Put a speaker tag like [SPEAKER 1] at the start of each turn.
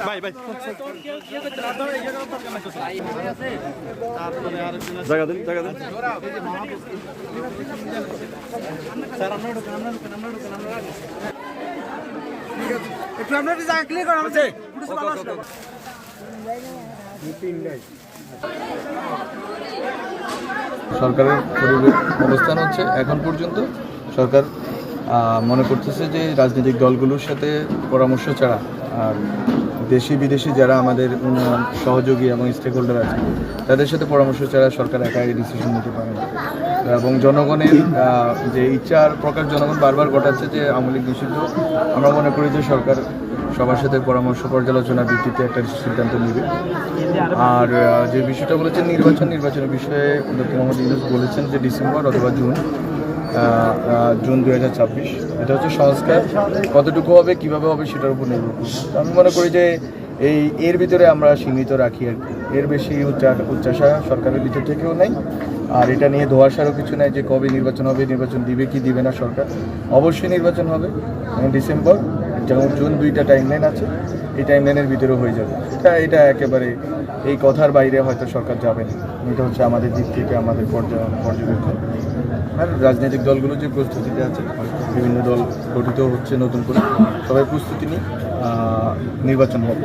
[SPEAKER 1] ভাই ভাই জায়গা দিন জায়গা দিন
[SPEAKER 2] একটু আপনার জায়গা ক্লিয়ার করা হচ্ছে
[SPEAKER 3] সরকারের অবস্থান হচ্ছে এখন পর্যন্ত সরকার মনে করতেছে যে রাজনৈতিক দলগুলোর সাথে পরামর্শ ছাড়া আর দেশি বিদেশি যারা আমাদের উন্নয়ন সহযোগী এবং স্টেক হোল্ডার আছে তাদের সাথে পরামর্শ ছাড়া সরকার একাই ডিসিশন নিতে পারে না এবং জনগণের যে ইচ্ছার প্রকাশ জনগণ বারবার ঘটাচ্ছে যে আওয়ামী লীগ নিষিদ্ধ। আমরা মনে করি যে সরকার সবার সাথে পরামর্শ পর্যালোচনার ভিত্তিতে একটা সিদ্ধান্ত নেবে। আর যে বিষয়টা বলেছেন নির্বাচনের বিষয়ে ডক্টর মোহাম্মদ ইউনূস বলেছেন যে ডিসেম্বর অথবা জুন 2026 এটা হচ্ছে সংস্কার কতটুকু হবে কিভাবে হবে সেটার উপর নির্ভর করবে। আমি মনে করি যে এর ভিতরে আমরা সীমিত রাখি আর কি, এর বেশি উচ্চাসা সরকারের ভিতর থেকেও নাই। আর এটা নিয়ে ধোয়াশারও কিছু নাই যে কবে নির্বাচন হবে, নির্বাচন দিবে কি দিবে না সরকার। অবশ্যই নির্বাচন হবে ডিসেম্বর, যেমন জুন, দুইটা টাইমলাইন আছে, এই টাইমলাইনের ভিতরেও হয়ে যাবে। এটা একেবারে এই কথার বাইরে হয়তো সরকার যাবে না। এটা হচ্ছে আমাদের দিক থেকে আমাদের পর্যবেক্ষণ। আর রাজনৈতিক দলগুলো যে প্রস্তুতিতে আছে, বিভিন্ন দল গঠিত হচ্ছে নতুন করে, সবাই প্রস্তুতি নিয়ে নির্বাচন হবে।